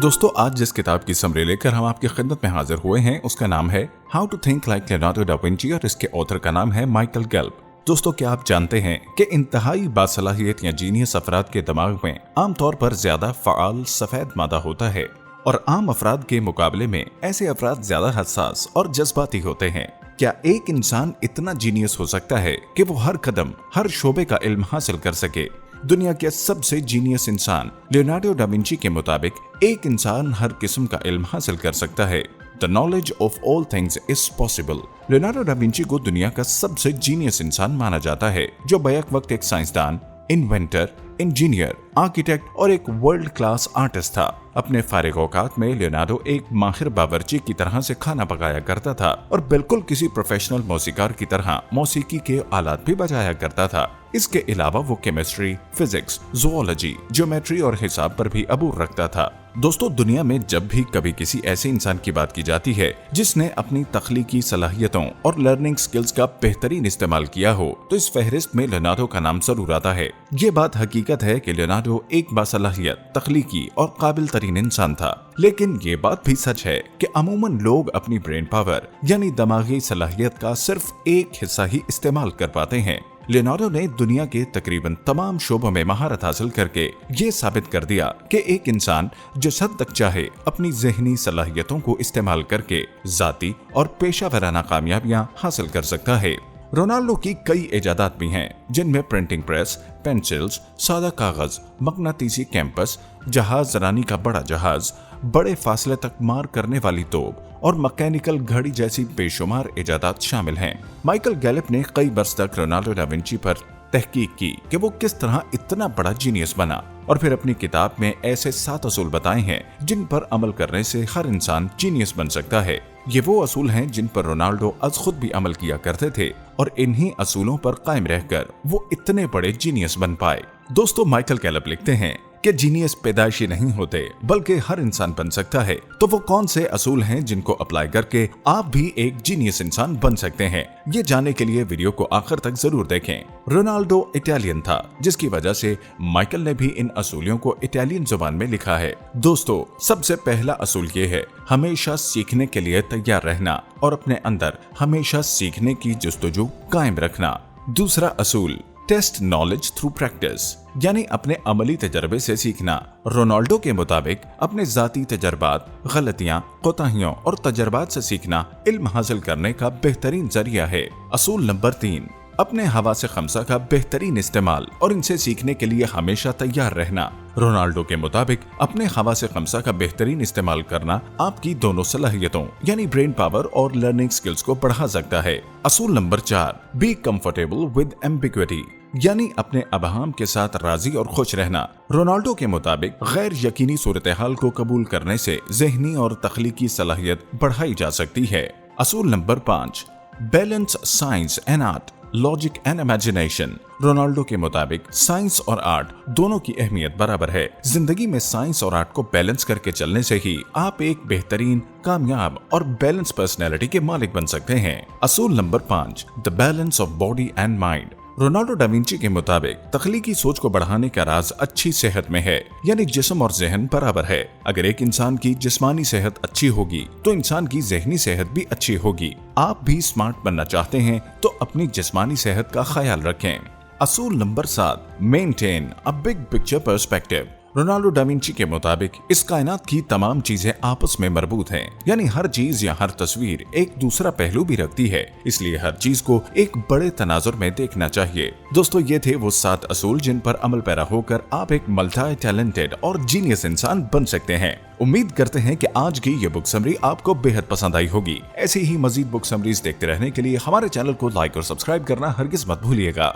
दोस्तों आज जिस किताब की समरी लेकर हम आपकी खिदमत में हाजिर हुए हैं उसका नाम है how to think like Leonardo da Vinci और इसके ऑथर का नाम है माइकल गेल्प। दोस्तों क्या आप जानते हैं कि इंतहाई बासलाहियत या जीनियस अफराद के दिमाग में आमतौर पर ज्यादा फ़आल सफेद मादा होता है और आम अफराद के मुकाबले में ऐसे अफराद ज्यादा हसास और जज्बाती होते हैं। क्या एक इंसान इतना जीनियस हो सकता है कि वो हर कदम हर शोबे का इल्म हासिल कर सके? दुनिया के सबसे जीनियस इंसान लियोनार्डो डा विंची के मुताबिक एक इंसान हर किस्म का इल्म हासिल कर सकता है। The knowledge of all things is possible. Leonardo da Vinci को दुनिया का सबसे जीनियस इंसान माना जाता है, जो बैक वक्त एक साइंसदान, इन्वेंटर, इंजीनियर, आर्किटेक्ट और एक वर्ल्ड क्लास आर्टिस्ट था। अपने फारिग औकात में लियोनार्डो एक माहिर बावर्ची की तरह से खाना पकाया करता था और बिल्कुल किसी प्रोफेशनल मौसीकार की तरह मौसीकी के आलात भी बजाया करता था। इसके अलावा वो केमिस्ट्री, फिजिक्स, ज़ूलॉजी, ज्योमेट्री और हिसाब पर भी अबूर रखता था। दोस्तों दुनिया में जब भी कभी किसी ऐसे इंसान की बात की जाती है जिसने अपनी तख्लीकी सलाहियतों और लर्निंग स्किल्स का बेहतरीन इस्तेमाल किया हो तो इस फहरिस्त में लियोनार्डो का नाम जरूर आता है। ये बात हकीकत है कि लियोनार्डो एक बासलाहियत, तख्लीकी और काबिल तरीन इंसान था, लेकिन ये बात भी सच है कि अमूमन लोग अपनी ब्रेन पावर यानी दिमागी सलाहियत का सिर्फ एक हिस्सा ही इस्तेमाल कर पाते हैं। लियोनार्डो ने दुनिया के तकरीबन तमाम शोबों में महारत हासिल करके ये साबित कर दिया कि एक इंसान जिस हद तक चाहे अपनी ज़हनी सलाहियतों को इस्तेमाल करके ज़ाती और पेशावराना कामयाबियां हासिल कर सकता है। रोनाल्डो की कई इजादात भी हैं जिनमें प्रिंटिंग प्रेस, पेंसिल्स, सादा कागज, मकनातीसी कैंपस, जहाज रानी का बड़ा जहाज, बड़े फासले तक मार करने वाली तोप और मैकेनिकल घड़ी जैसी बेशुमार इजादात शामिल हैं। माइकल गेल्प ने कई बरस तक लियोनार्डो डा विंची पर तहकीक की कि वो किस तरह इतना बड़ा जीनियस बना और फिर अपनी किताब में ऐसे 7 असूल बताए हैं जिन पर अमल करने से हर इंसान जीनियस बन सकता है। ये वो असूल हैं जिन पर रोनाल्डो आज खुद भी अमल किया करते थे और इन्हीं असूलों पर कायम रहकर वो इतने बड़े जीनियस बन पाए। दोस्तों माइकल गेल्प लिखते हैं कि जीनियस पैदाइशी नहीं होते बल्कि हर इंसान बन सकता है। तो वो कौन से असूल हैं जिनको अप्लाई करके आप भी एक जीनियस इंसान बन सकते हैं? ये जानने के लिए वीडियो को आखिर तक जरूर देखें। रोनाल्डो इटालियन था, जिसकी वजह से माइकल ने भी इन असूलियों को इटालियन जुबान में लिखा है। दोस्तों सबसे पहला असूल ये है, हमेशा सीखने के लिए तैयार रहना और अपने अंदर हमेशा सीखने की जुस्तजू कायम रखना। दूसरा असूल, टेस्ट नॉलेज थ्रू प्रैक्टिस, यानी अपने अमली तजर्बे से सीखना। रोनाल्डो के मुताबिक अपने जाती तजर्बात, गलतियां, कोताहियों और तजर्बात से सीखना इल्म हासिल करने का बेहतरीन जरिया है। असूल नंबर 3, अपने हवासे खमसा का बेहतरीन इस्तेमाल और इनसे सीखने के लिए हमेशा तैयार रहना। रोनाल्डो के मुताबिक अपने हवासे खमसा का बेहतरीन इस्तेमाल करना आपकी दोनों सलाहियतों यानी ब्रेन पावर और लर्निंग स्किल्स को बढ़ा सकता है। असूल number 4, be comfortable with ambiguity, यानी अपने अबहाम के साथ राजी और खुश रहना। रोनाल्डो के मुताबिक गैर यकीनी सूरत हाल को कबूल करने से ज़हनी और तख्लीकी सलाहियत बढ़ाई जा सकती है। असूल number 5, balance science and art, logic and imagination. Ronaldo के मुताबिक साइंस और आर्ट दोनों की अहमियत बराबर है। जिंदगी में साइंस और आर्ट को बैलेंस करके चलने से ही आप एक बेहतरीन, कामयाब और बैलेंस पर्सनैलिटी के मालिक बन सकते हैं। असूल number 5, the balance of body and mind. Ronaldo da Vinci के मुताबिक तख्लीकी सोच को बढ़ाने का राज अच्छी सेहत में है, यानी जिस्म और जहन बराबर है। अगर एक इंसान की जिस्मानी सेहत अच्छी होगी तो इंसान की जहनी सेहत भी अच्छी होगी। आप भी स्मार्ट बनना चाहते हैं तो अपनी जिस्मानी सेहत का ख्याल रखें। असूल number 7, maintain a big picture perspective. Ronaldo da Vinci के मुताबिक इस कायनात की तमाम चीजें आपस में मरबूत हैं, यानी हर चीज या हर तस्वीर एक दूसरा पहलू भी रखती है, इसलिए हर चीज को एक बड़े तनाजुर में देखना चाहिए। दोस्तों ये थे वो 7 असूल जिन पर अमल पैरा होकर आप एक मल्टी टैलेंटेड और जीनियस इंसान बन सकते हैं। उम्मीद करते हैं कि आज की ये बुक समरी आपको बेहद पसंद आई होगी। ऐसी ही मजीद बुक समरीज देखते रहने के लिए हमारे चैनल को लाइक और सब्सक्राइब करना हरगिज मत भूलिएगा।